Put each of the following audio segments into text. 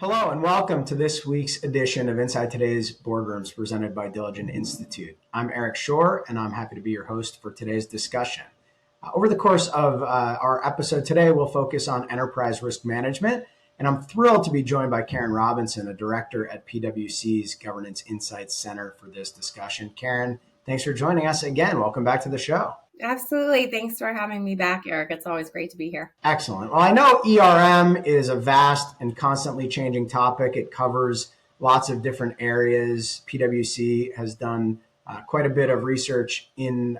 Hello and welcome to this week's edition of Inside Today's Boardrooms presented by Diligent Institute. I'm Eric Shore and I'm happy to be your host for today's discussion. Over the course of our episode today, we'll focus on enterprise risk management, and I'm thrilled to be joined by Carin Robinson, a director at PwC's Governance Insights Center for this discussion. Carin, thanks for joining us again. Welcome back to the show. Absolutely. Thanks for having me back, Eric. It's always great to be here. Excellent. Well, I know ERM is a vast and constantly changing topic. It covers lots of different areas. PwC has done quite a bit of research into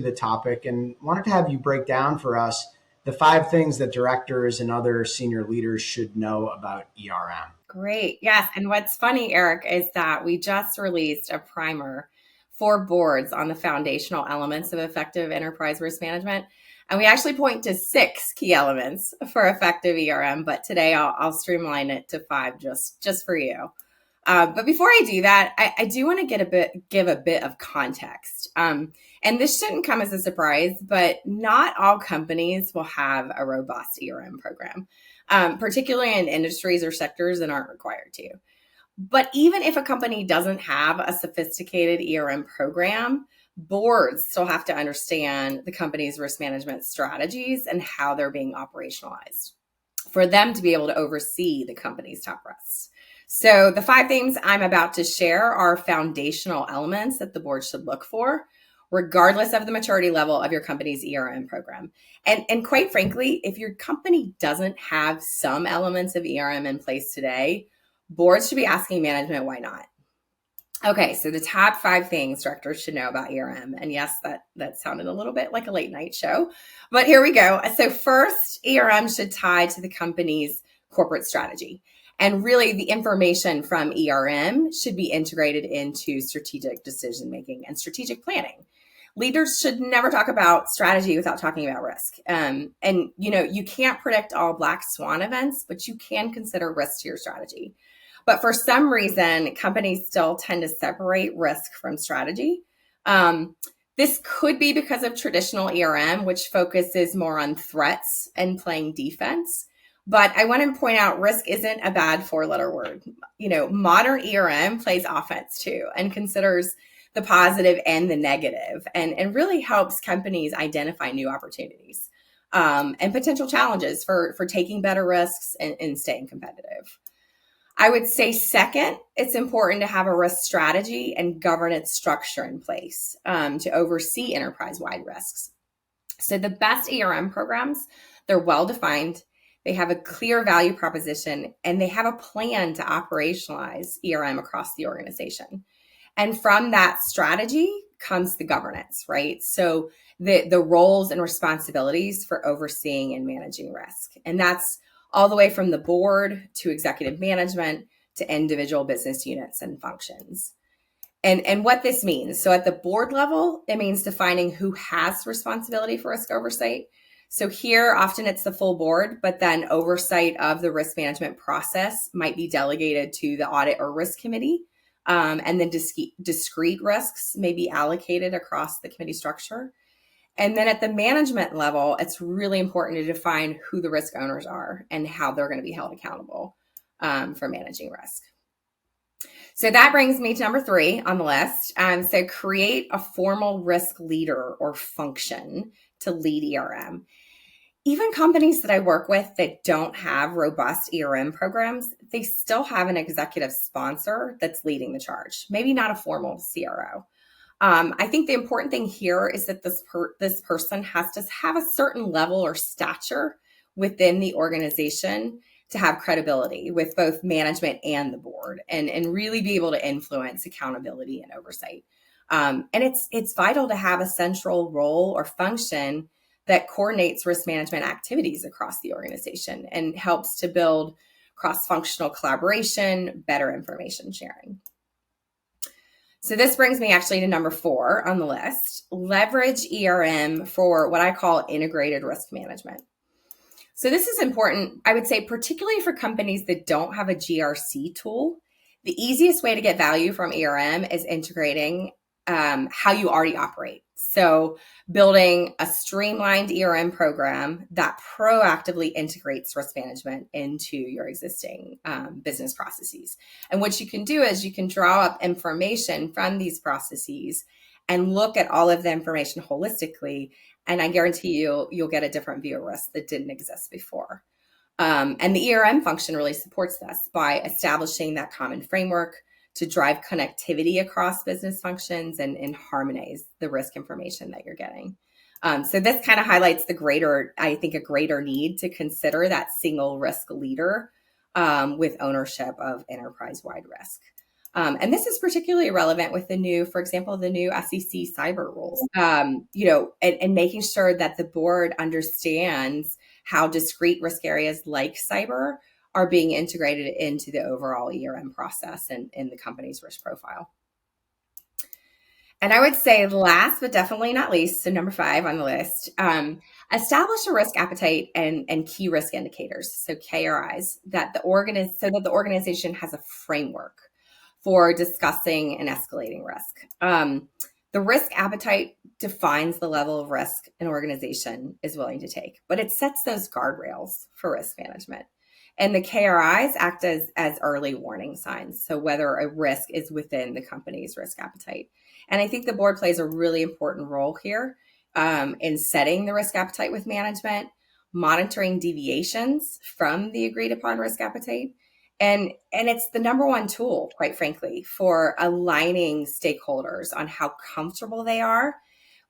the topic, and wanted to have you break down for us the 5 things that directors and other senior leaders should know about ERM. Great. Yes. And what's funny, Eric, is that we just released a primer for boards on the foundational elements of effective enterprise risk management. And we actually point to 6 key elements for effective ERM, but today I'll streamline it to 5 just for you. But before I do that, I do want to give a bit of context. And this shouldn't come as a surprise, but not all companies will have a robust ERM program, particularly in industries or sectors that aren't required to. But even if a company doesn't have a sophisticated ERM program, boards still have to understand the company's risk management strategies and how they're being operationalized for them to be able to oversee the company's top risks. So the 5 things I'm about to share are foundational elements that the board should look for, regardless of the maturity level of your company's ERM program. And quite frankly, if your company doesn't have some elements of ERM in place today, boards should be asking management, why not? Okay, so the top 5 things directors should know about ERM. And yes, that sounded a little bit like a late night show, but here we go. So first, ERM should tie to the company's corporate strategy. And really, the information from ERM should be integrated into strategic decision-making and strategic planning. Leaders should never talk about strategy without talking about risk. And you can't predict all black swan events, but you can consider risk to your strategy. But for some reason, companies still tend to separate risk from strategy. This could be because of traditional ERM, which focuses more on threats and playing defense. But I want to point out risk isn't a bad 4-letter word. Modern ERM plays offense too and considers the positive and the negative and really helps companies identify new opportunities and potential challenges for taking better risks and staying competitive. I would say second, it's important to have a risk strategy and governance structure in place to oversee enterprise-wide risks. So the best ERM programs, they're well-defined, they have a clear value proposition, and they have a plan to operationalize ERM across the organization. And from that strategy comes the governance, right? So the roles and responsibilities for overseeing and managing risk. And that's all the way from the board to executive management to individual business units and functions. And what this means, so at the board level, it means defining who has responsibility for risk oversight. So here, often it's the full board, but then oversight of the risk management process might be delegated to the audit or risk committee. And then discrete risks may be allocated across the committee structure. And then at the management level, it's really important to define who the risk owners are and how they're going to be held accountable for managing risk. So that brings me to number 3 on the list. So create a formal risk leader or function to lead ERM. Even companies that I work with that don't have robust ERM programs, they still have an executive sponsor that's leading the charge, maybe not a formal CRO. I think the important thing here is that this person has to have a certain level or stature within the organization to have credibility with both management and the board and really be able to influence accountability and oversight. And it's vital to have a central role or function that coordinates risk management activities across the organization and helps to build cross-functional collaboration, better information sharing. So this brings me actually to number 4 on the list, leverage ERM for what I call integrated risk management. So this is important, I would say, particularly for companies that don't have a GRC tool. The easiest way to get value from ERM is integrating how you already operate. So building a streamlined ERM program that proactively integrates risk management into your existing business processes. And what you can do is you can draw up information from these processes and look at all of the information holistically. And I guarantee you'll get a different view of risk that didn't exist before. And the ERM function really supports this by establishing that common framework to drive connectivity across business functions and harmonize the risk information that you're getting. So this kind of highlights a greater need to consider that single risk leader with ownership of enterprise-wide risk. And this is particularly relevant with the new SEC cyber rules, and making sure that the board understands how discrete risk areas like cyber are being integrated into the overall ERM process and in the company's risk profile. And I would say last, but definitely not least, so number 5 on the list, establish a risk appetite and key risk indicators, so KRIs, so that the organization has a framework for discussing and escalating risk. The risk appetite defines the level of risk an organization is willing to take, but it sets those guardrails for risk management. And the KRIs act as early warning signs, so whether a risk is within the company's risk appetite. And I think the board plays a really important role here in setting the risk appetite with management, monitoring deviations from the agreed upon risk appetite. And it's the number one tool, quite frankly, for aligning stakeholders on how comfortable they are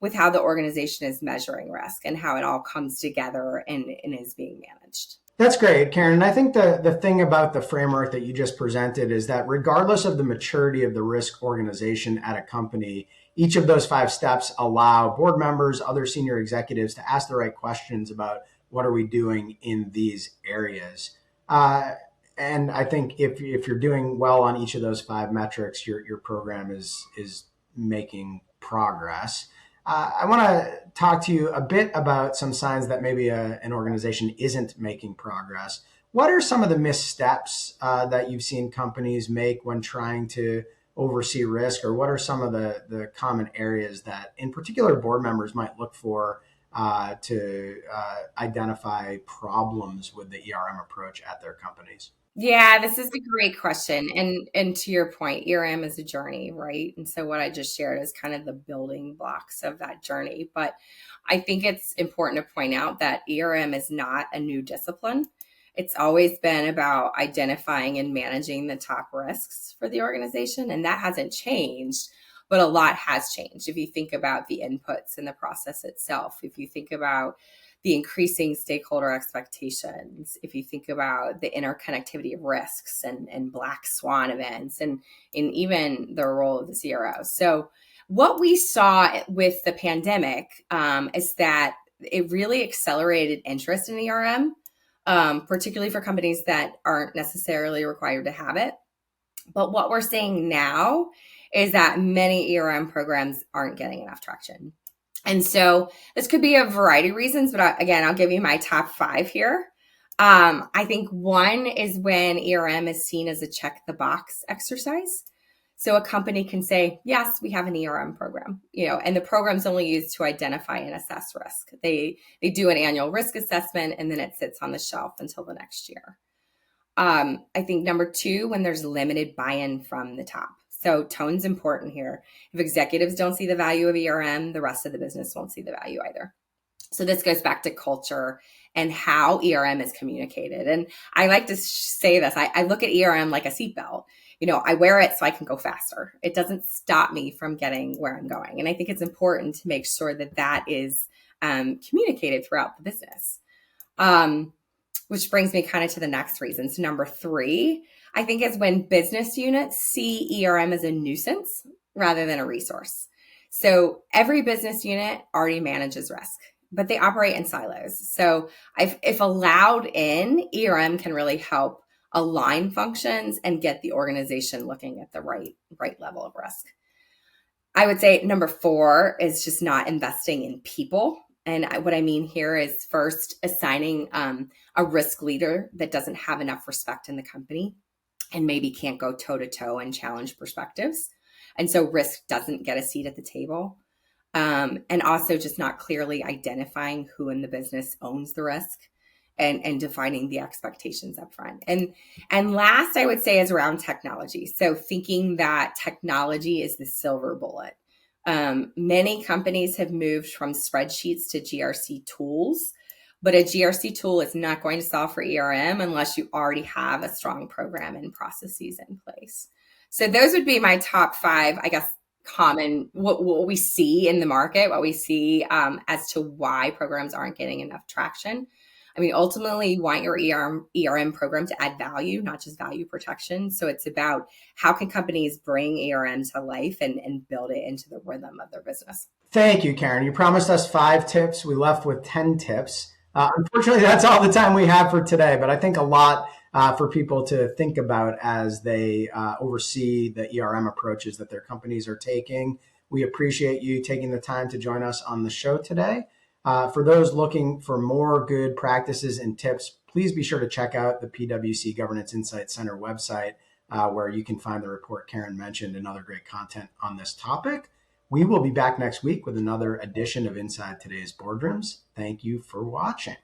with how the organization is measuring risk and how it all comes together and is being managed. That's great, Carin. And I think the thing about the framework that you just presented is that regardless of the maturity of the risk organization at a company, each of those 5 steps allow board members, other senior executives to ask the right questions about what are we doing in these areas. And I think if you're doing well on each of those 5 metrics, your program is making progress. I want to talk to you a bit about some signs that maybe an organization isn't making progress. What are some of the missteps that you've seen companies make when trying to oversee risk, or what are some of the common areas that, in particular, board members might look for to identify problems with the ERM approach at their companies? Yeah, this is a great question. And to your point, ERM is a journey, right? And so what I just shared is kind of the building blocks of that journey. But I think it's important to point out that ERM is not a new discipline. It's always been about identifying and managing the top risks for the organization. And that hasn't changed, but a lot has changed. If you think about the inputs in the process itself, if you think about the increasing stakeholder expectations, if you think about the interconnectivity of risks and black swan events, and even the role of the CRO. So what we saw with the pandemic is that it really accelerated interest in ERM, particularly for companies that aren't necessarily required to have it. But what we're seeing now is that many ERM programs aren't getting enough traction. And so this could be a variety of reasons, but I'll give you my top 5 here. I think one is when ERM is seen as a check the box exercise. So a company can say, yes, we have an ERM program, and the program's only used to identify and assess risk. They do an annual risk assessment, and then it sits on the shelf until the next year. I think number 2, when there's limited buy-in from the top. So tone's important here. If executives don't see the value of ERM, the rest of the business won't see the value either. So this goes back to culture and how ERM is communicated. And I like to say this, I look at ERM like a seatbelt. I wear it so I can go faster. It doesn't stop me from getting where I'm going. And I think it's important to make sure that is communicated throughout the business. Which brings me kind of to the next reason. So number 3, I think, is when business units see ERM as a nuisance rather than a resource. So every business unit already manages risk, but they operate in silos. So if allowed in, ERM can really help align functions and get the organization looking at the right level of risk. I would say number 4 is just not investing in people. And what I mean here is first assigning a risk leader that doesn't have enough respect in the company and maybe can't go toe to toe and challenge perspectives. And so risk doesn't get a seat at the table. And also just not clearly identifying who in the business owns the risk and defining the expectations up front. And last, I would say, is around technology. So thinking that technology is the silver bullet. Many companies have moved from spreadsheets to GRC tools, but a GRC tool is not going to solve for ERM unless you already have a strong program and processes in place. So those would be my top 5, I guess, common, what we see in the market, what we see as to why programs aren't getting enough traction. I mean, ultimately, you want your ERM program to add value, not just value protection. So it's about how can companies bring ERM to life and build it into the rhythm of their business. Thank you, Carin. You promised us 5 tips. We left with 10 tips. Unfortunately, that's all the time we have for today, but I think a lot for people to think about as they oversee the ERM approaches that their companies are taking. We appreciate you taking the time to join us on the show today. For those looking for more good practices and tips, please be sure to check out the PwC Governance Insights Center website, where you can find the report Carin mentioned and other great content on this topic. We will be back next week with another edition of Inside Today's Boardrooms. Thank you for watching.